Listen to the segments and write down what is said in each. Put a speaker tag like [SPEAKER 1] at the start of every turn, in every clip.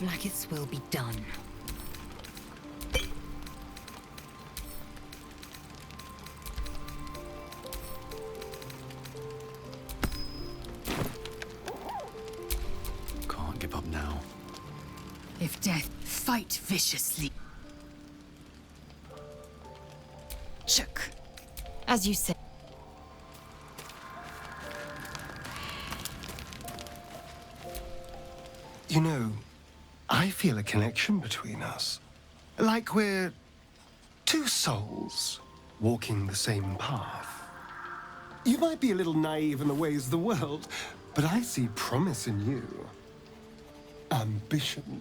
[SPEAKER 1] Vlaakith's will be done.
[SPEAKER 2] Can't give up now.
[SPEAKER 1] If death, fight viciously. Shook. As you say.
[SPEAKER 3] You know, I feel a connection between us. Like we're two souls walking the same path. You might be a little naive in the ways of the world, but I see promise in you. Ambition.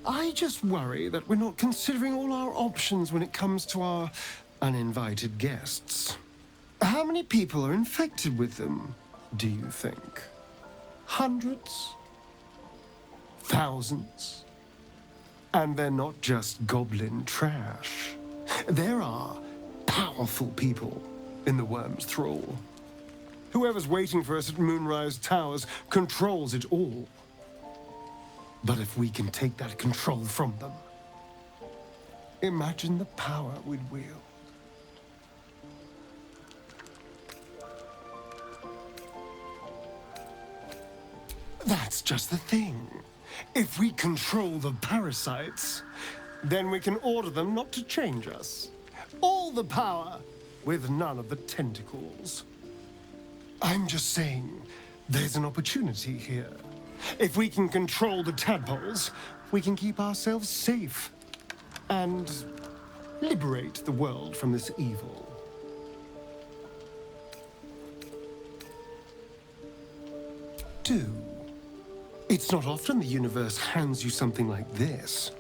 [SPEAKER 3] I just worry that we're not considering all our options when it comes to our uninvited guests. How many people are infected with them, do you think? Hundreds? Thousands? And they're not just goblin trash. There are powerful people in the Worm's thrall. Whoever's waiting for us at Moonrise Towers controls it all. But if we can take that control from them, imagine the power we'd wield. That's just the thing. If we control the parasites, then we can order them not to change us. All the power, with none of the tentacles. I'm just saying, there's an opportunity here. If we can control the tadpoles, we can keep ourselves safe and liberate the world from this evil. Do. It's not often the universe hands you something like this.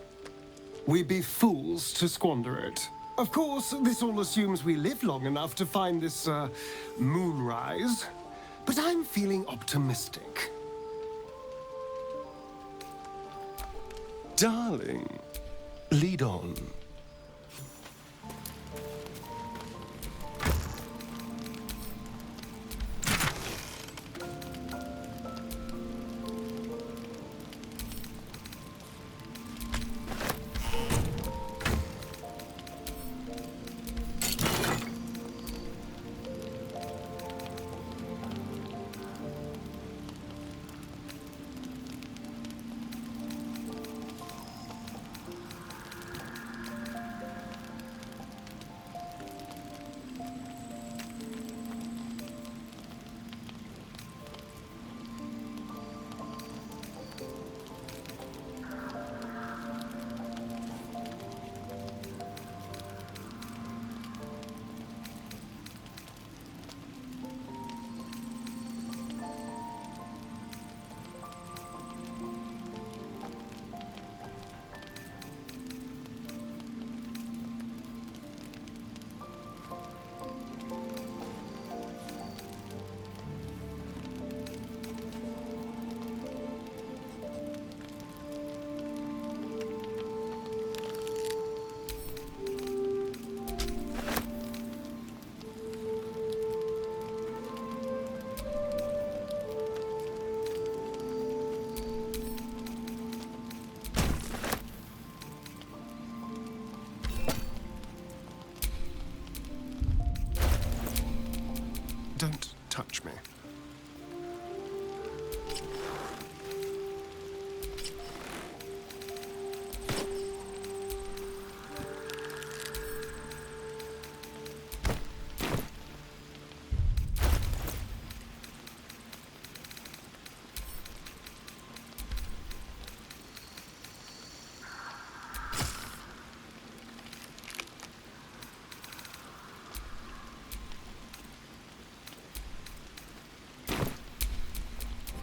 [SPEAKER 3] We'd be fools to squander it. Of course, this all assumes we live long enough to find this, moonrise. But I'm feeling optimistic. Darling, lead on. Don't touch me.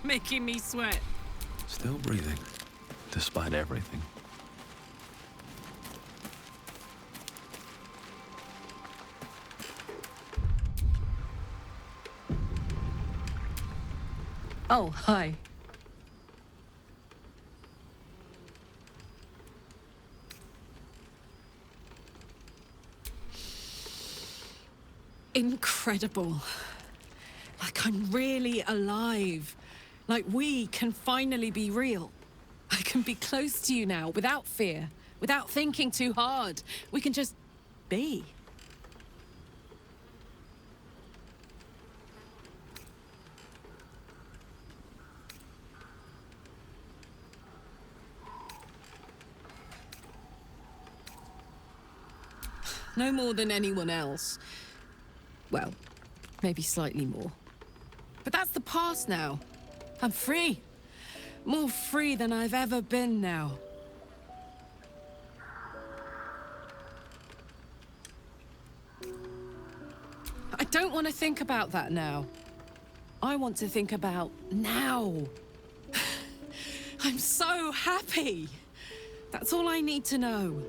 [SPEAKER 4] Making me sweat.
[SPEAKER 2] Still breathing, despite everything.
[SPEAKER 4] Oh, hi. incredible. Like I'm really alive. Like we can finally be real. I can be close to you now, without fear, without thinking too hard. We can just be. No more than anyone else. Well, maybe slightly more. But that's the past now. I'm free. More free than I've ever been now. I don't want to think about that now. I want to think about now. I'm so happy. That's all I need to know.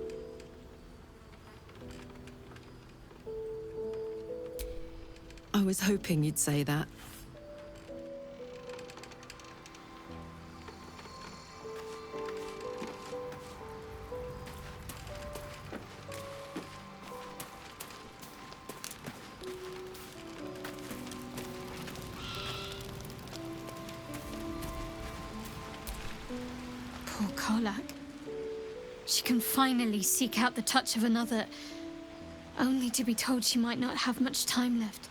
[SPEAKER 4] I was hoping you'd say that.
[SPEAKER 5] Poor Karlak. She can finally seek out the touch of another, only to be told she might not have much time left.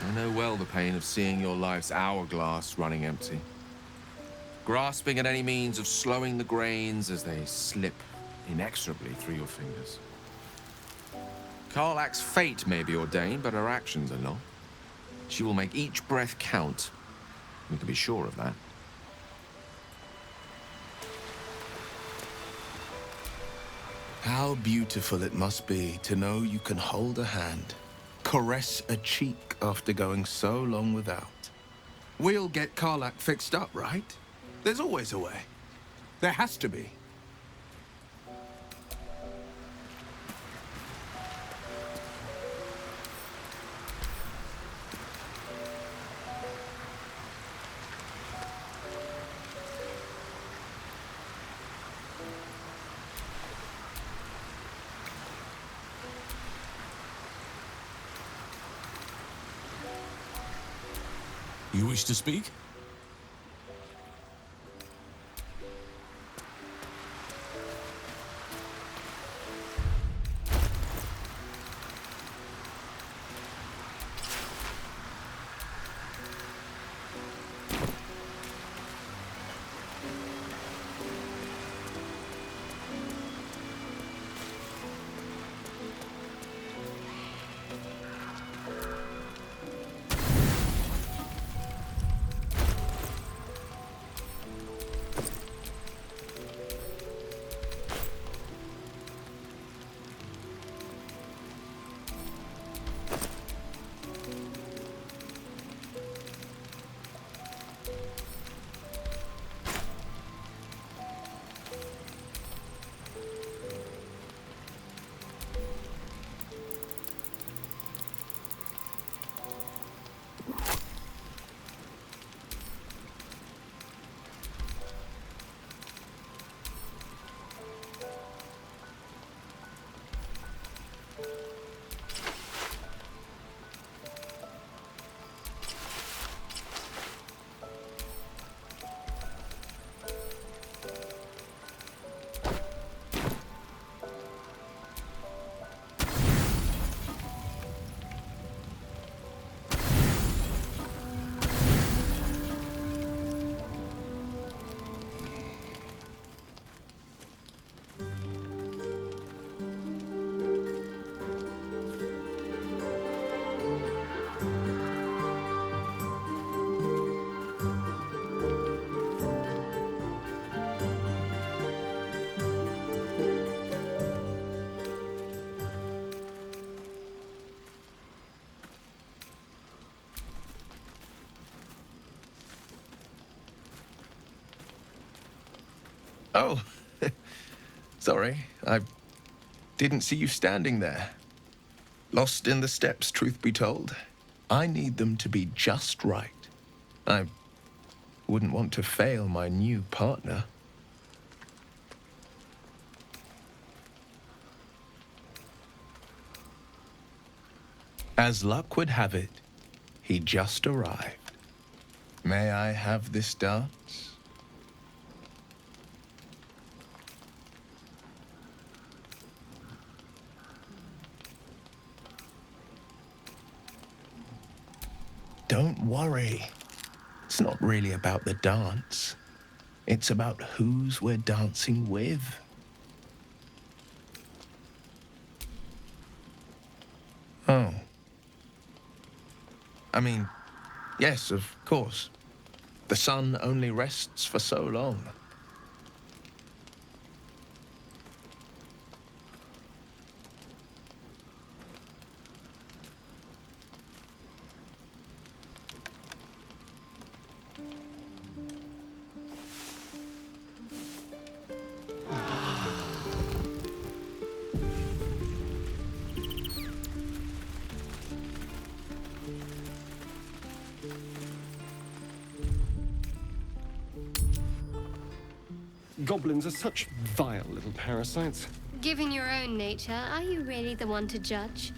[SPEAKER 6] I know well the pain of seeing your life's hourglass running empty. Grasping at any means of slowing the grains as they slip inexorably through your fingers. Karlak's fate may be ordained, but her actions are not. She will make each breath count. We can be sure of that.
[SPEAKER 7] How beautiful it must be to know you can hold a hand, caress a cheek after going so long without. We'll get Karlak fixed up, right? There's always a way. There has to be.
[SPEAKER 8] You wish to speak?
[SPEAKER 7] Oh, sorry. I didn't see you standing there. Lost in the steppes, truth be told. I need them to be just right. I wouldn't want to fail my new partner. As luck would have it, he just arrived. May I have this dance? Don't worry. It's not really about the dance. It's about whose we're dancing with. Oh. I mean, yes, of course. The sun only rests for so long.
[SPEAKER 3] Goblins are such vile little parasites.
[SPEAKER 9] Given your own nature, are you really the one to judge?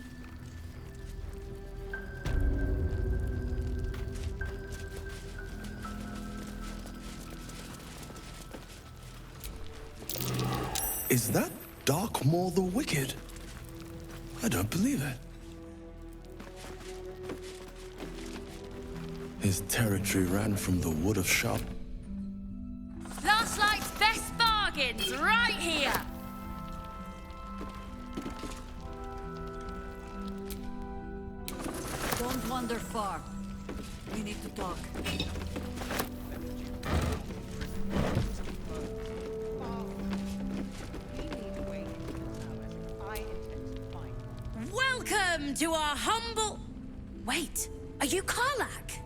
[SPEAKER 2] Is that Darkmoor the Wicked? I don't believe it. His territory ran from the Wood of Sharp.
[SPEAKER 10] Last Light's best bargains, right here! Don't wander far. We need to talk. Welcome to our humble... Wait, are you Karlach?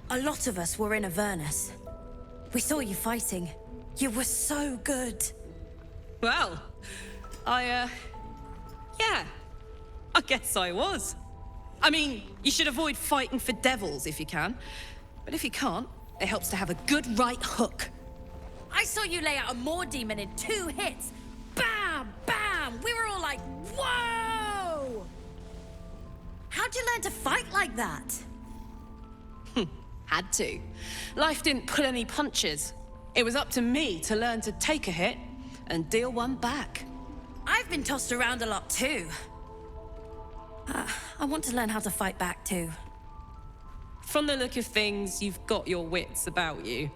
[SPEAKER 10] A lot of us were in Avernus. We saw you fighting. You were so good.
[SPEAKER 4] Well, yeah, I guess I was. I mean, you should avoid fighting for devils if you can. But if you can't, it helps to have a good right hook.
[SPEAKER 10] I saw you lay out a Moor demon in 2 hits. Bam! Bam! We were all like, whoa! How'd you learn to fight like that?
[SPEAKER 4] Had to. Life didn't pull any punches. It was up to me to learn to take a hit and deal one back.
[SPEAKER 10] I've been tossed around a lot too. I want to learn how to fight back too.
[SPEAKER 4] From the look of things, you've got your wits about you.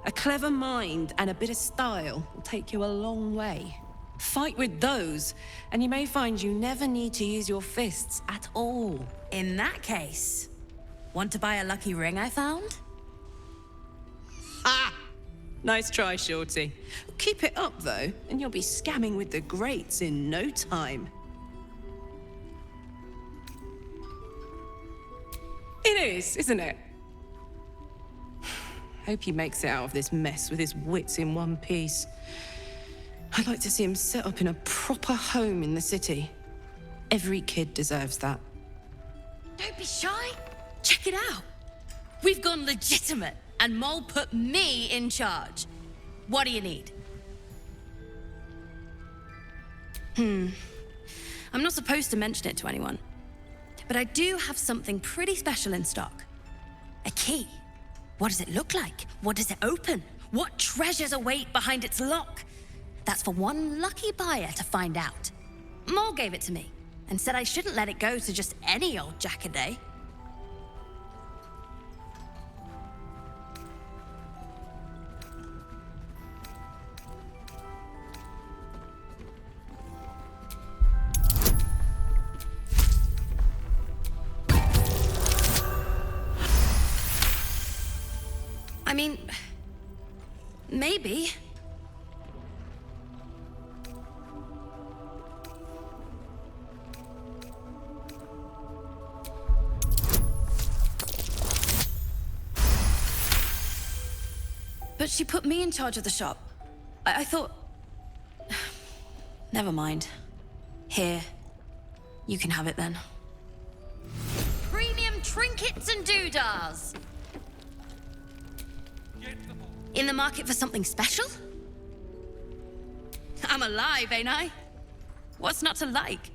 [SPEAKER 4] A clever mind and a bit of style will take you a long way. Fight with those, and you may find you never need to use your fists at all.
[SPEAKER 10] In that case, want to buy a lucky ring I found?
[SPEAKER 4] Ha! Nice try, Shorty. Keep it up, though, and you'll be scamming with the greats in no time. It is, isn't it? Hope he makes it out of this mess with his wits in one piece. I'd like to see him set up in a proper home in the city. Every kid deserves that.
[SPEAKER 10] Don't be shy. Check it out. We've gone legitimate, and Mole put me in charge. What do you need? I'm not supposed to mention it to anyone, but I do have something pretty special in stock. A key. What does it look like? What does it open? What treasures await behind its lock? That's for one lucky buyer to find out. Mole gave it to me and said I shouldn't let it go to just any old jackaday. I mean, maybe. But she put me in charge of the shop. I thought... Never mind. Here. You can have it then. Premium trinkets and doodahs. In the market for something special? I'm alive, ain't I? What's not to like?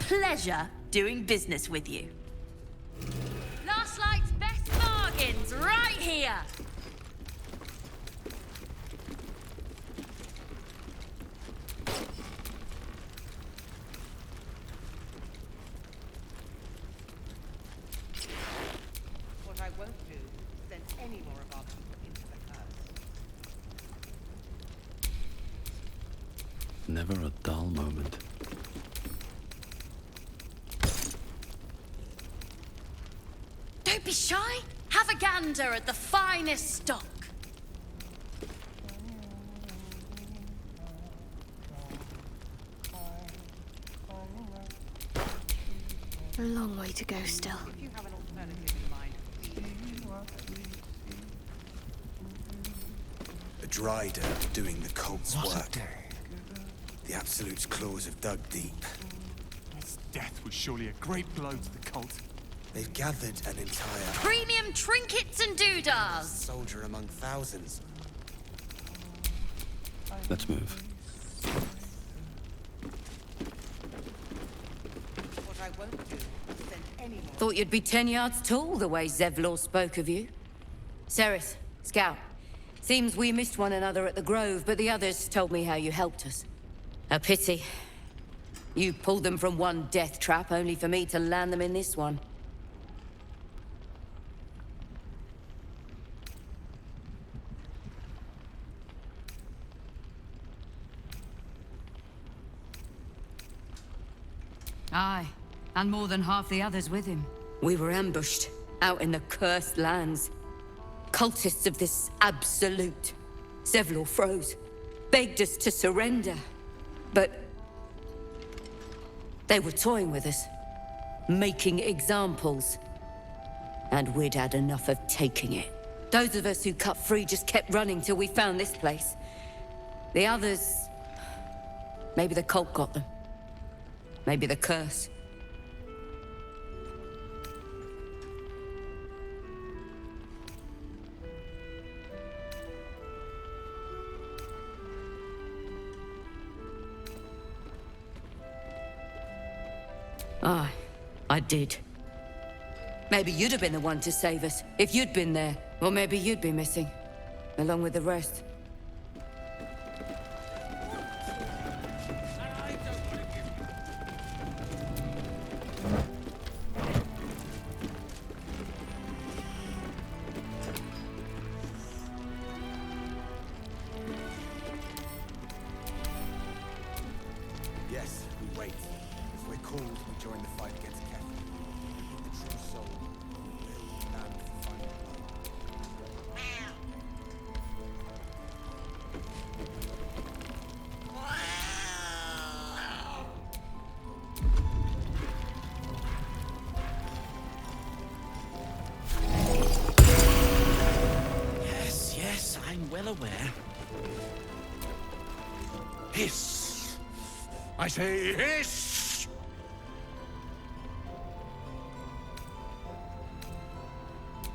[SPEAKER 10] Pleasure doing business with you. Last Light's best bargains right here.
[SPEAKER 11] What I won't do is send any more of our people into the curse.
[SPEAKER 2] Never a dull moment.
[SPEAKER 10] Don't be shy. Have a gander at the finest stock.
[SPEAKER 5] A long way to go still.
[SPEAKER 11] If you have an alternative in mind,
[SPEAKER 12] A drider doing the cult's work. The Absolute's claws have dug deep.
[SPEAKER 3] His death was surely a great blow to the cult.
[SPEAKER 12] They've gathered an entire
[SPEAKER 10] Premium trinkets and doodahs.
[SPEAKER 12] soldier among thousands.
[SPEAKER 2] Let's move.
[SPEAKER 11] what I won't do is send any more.
[SPEAKER 10] Thought you'd be 10 yards tall the way Zevlor spoke of you. Ceres, Scout. Seems we missed one another at the Grove, but the others told me how you helped us. A pity. You pulled them from one death trap, only for me to land them in this one.
[SPEAKER 1] Aye, and more than half the others with him.
[SPEAKER 10] We were ambushed, out in the cursed lands. Cultists of this absolute. Zevlor froze, begged us to surrender. But they were toying with us, making examples. And we'd had enough of taking it. Those of us who cut free just kept running till we found this place. The others... maybe the cult got them. Maybe the curse. Aye, I did. Maybe you'd have been the one to save us, if you'd been there. Or maybe you'd be missing, along with the rest.
[SPEAKER 12] Yes, we wait. If we're called, we join the fight against Keth. The true soul will stand for final blow.
[SPEAKER 13] Yes, yes, I'm well aware. Hiss! I say hiss!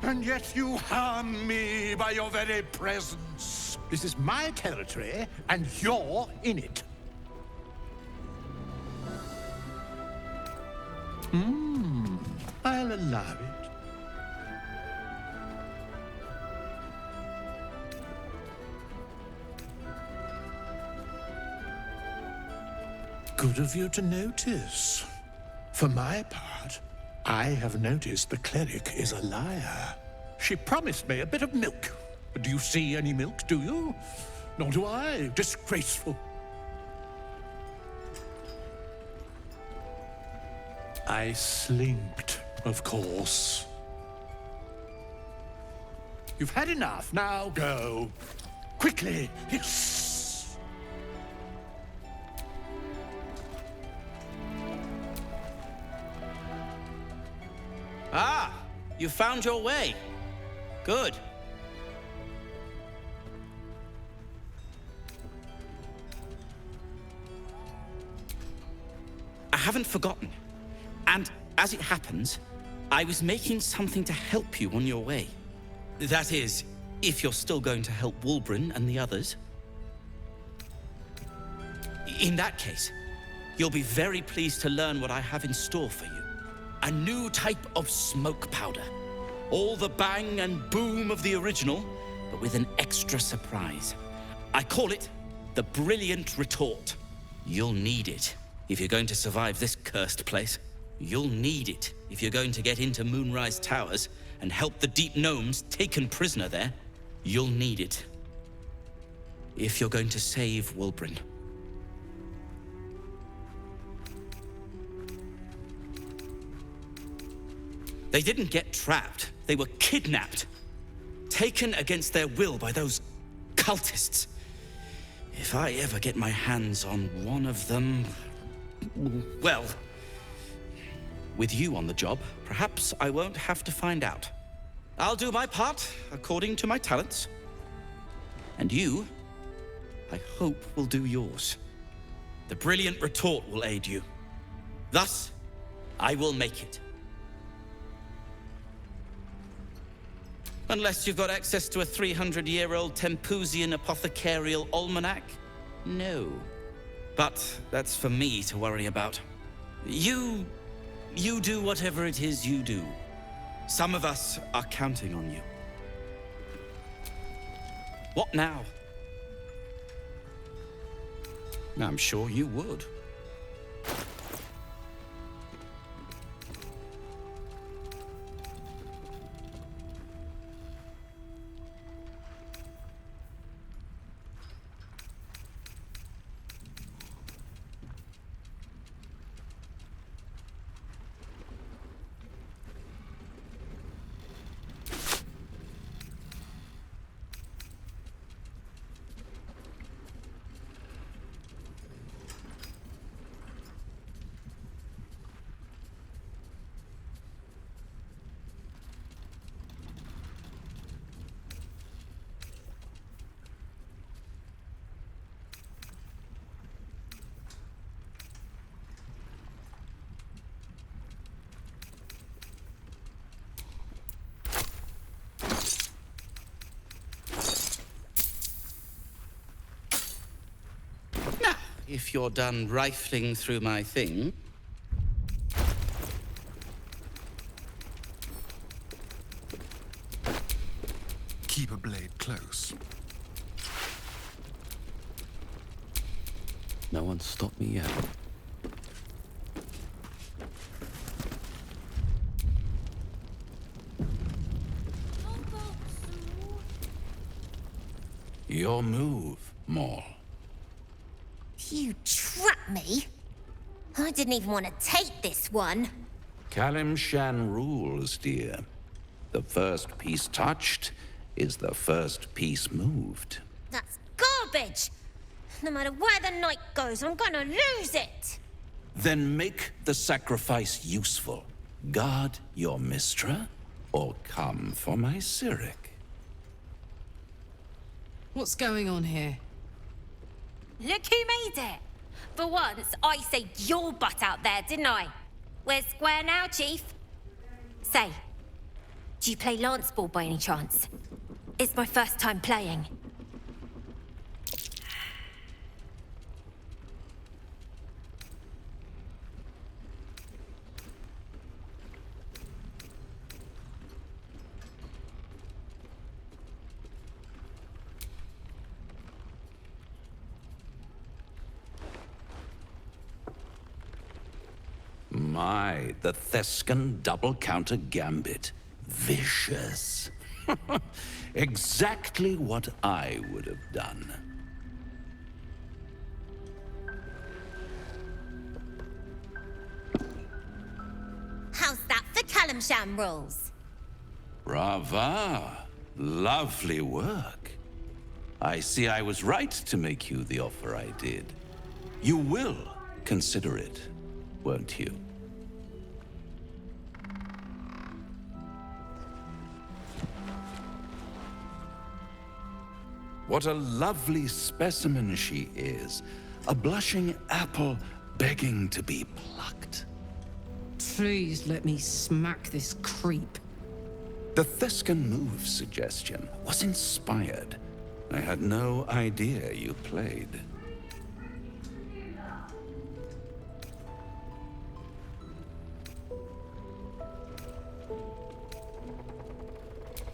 [SPEAKER 14] And yet you harm me by your very presence. This is my territory, and you're in it. I'll allow it. Good of you to notice. For my part, I have noticed the cleric is a liar. She promised me a bit of milk. But do you see any milk, do you? Nor do I. Disgraceful. I slinked, of course. You've had enough. Now go. Quickly. Yes.
[SPEAKER 13] Ah, you found your way. Good. I haven't forgotten. And as it happens, I was making something to help you on your way. That is, if you're still going to help Wulbren and the others. In that case, you'll be very pleased to learn what I have in store for you. A new type of smoke powder. All the bang and boom of the original, but with an extra surprise. I call it the Brilliant Retort. You'll need it if you're going to survive this cursed place. You'll need it if you're going to get into Moonrise Towers and help the Deep Gnomes taken prisoner there. You'll need it if you're going to save Wulbren. They didn't get trapped. They were kidnapped. Taken against their will by those cultists. If I ever get my hands on one of them... well... with you on the job, perhaps I won't have to find out. I'll do my part according to my talents. And you, I hope, will do yours. The Brilliant Retort will aid you. Thus, I will make it. Unless you've got access to a 300-year-old Tempusian apothecarial almanac? No. But that's for me to worry about. You do whatever it is you do. Some of us are counting on you. What now? I'm sure you would. If you're done rifling through my thing...
[SPEAKER 3] Keep a blade close.
[SPEAKER 13] No one stopped me yet.
[SPEAKER 8] Your move, Maul.
[SPEAKER 15] You trapped me? I didn't even want to take this one.
[SPEAKER 8] Kalimshan rules, dear. The first piece touched is the first piece moved.
[SPEAKER 15] That's garbage! No matter where the night goes, I'm gonna lose it!
[SPEAKER 8] Then make the sacrifice useful. Guard your Mistra, or come for my Cyric.
[SPEAKER 4] What's going on here?
[SPEAKER 15] Look who made it! For once, I saved your butt out there, didn't I? We're square now, Chief. Say, Do you play lance ball by any chance? It's my first time playing.
[SPEAKER 8] My, the Thescan double-counter gambit. Vicious. Exactly what I would have done.
[SPEAKER 15] How's that for Kalimsham rules?
[SPEAKER 8] Brava. Lovely work. I see I was right to make you the offer I did. You will consider it, won't you? What a lovely specimen she is. A blushing apple begging to be plucked.
[SPEAKER 4] Please let me smack this creep.
[SPEAKER 8] The Thescan move suggestion was inspired. I had no idea you played.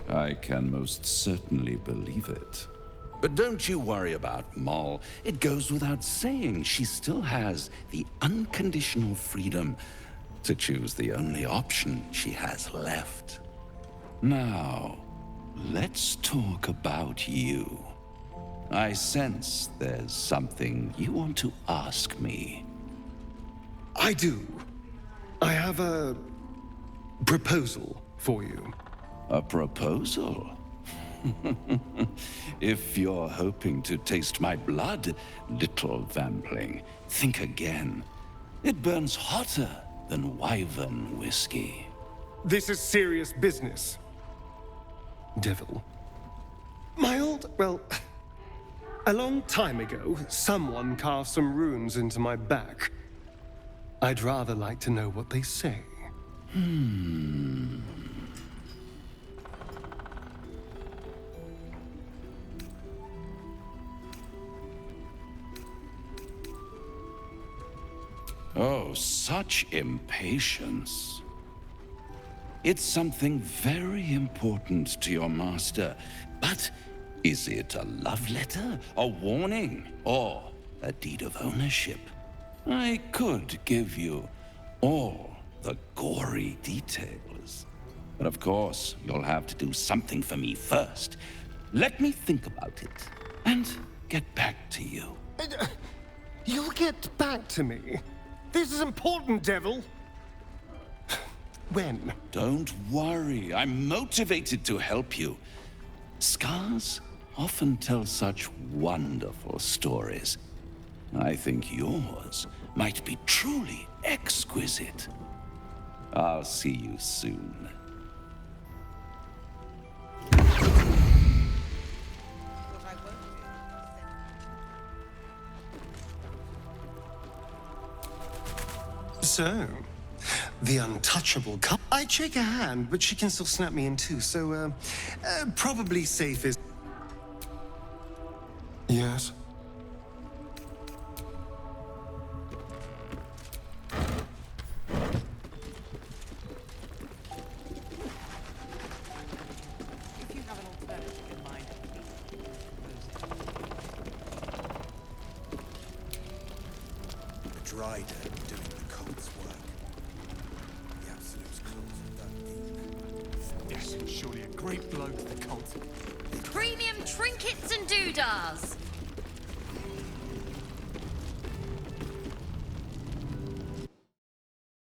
[SPEAKER 8] I can most certainly believe it. But don't you worry about Moll. It goes without saying she still has the unconditional freedom to choose the only option she has left. Now, let's talk about you. I sense there's something you want to ask me.
[SPEAKER 3] I do. I have a proposal for you.
[SPEAKER 8] A proposal? If you're hoping to taste my blood, little vampling, think again. It burns hotter than wyvern whiskey.
[SPEAKER 3] This is serious business. Devil. Well, a long time ago, someone carved some runes into my back. I'd rather like to know what they say.
[SPEAKER 8] Oh, such impatience. It's something very important to your master. But is it a love letter, a warning, or a deed of ownership? I could give you all the gory details. But of course, you'll have to do something for me first. Let me think about it and get back to you.
[SPEAKER 3] You'll get back to me? This is important, Devil. When?
[SPEAKER 8] Don't worry, I'm motivated to help you. Scars often tell such wonderful stories. I think yours might be truly exquisite. I'll see you soon.
[SPEAKER 3] So, the untouchable cup. I'd shake her hand, but she can still snap me in two, so, probably safest. Yes?
[SPEAKER 11] If you have an alternative in mind, please propose it.
[SPEAKER 12] The Drider doing the cult's work. The Absolute's claws are done deep.
[SPEAKER 3] Yes, surely a great blow to the cult.
[SPEAKER 10] Premium trinkets and doodahs.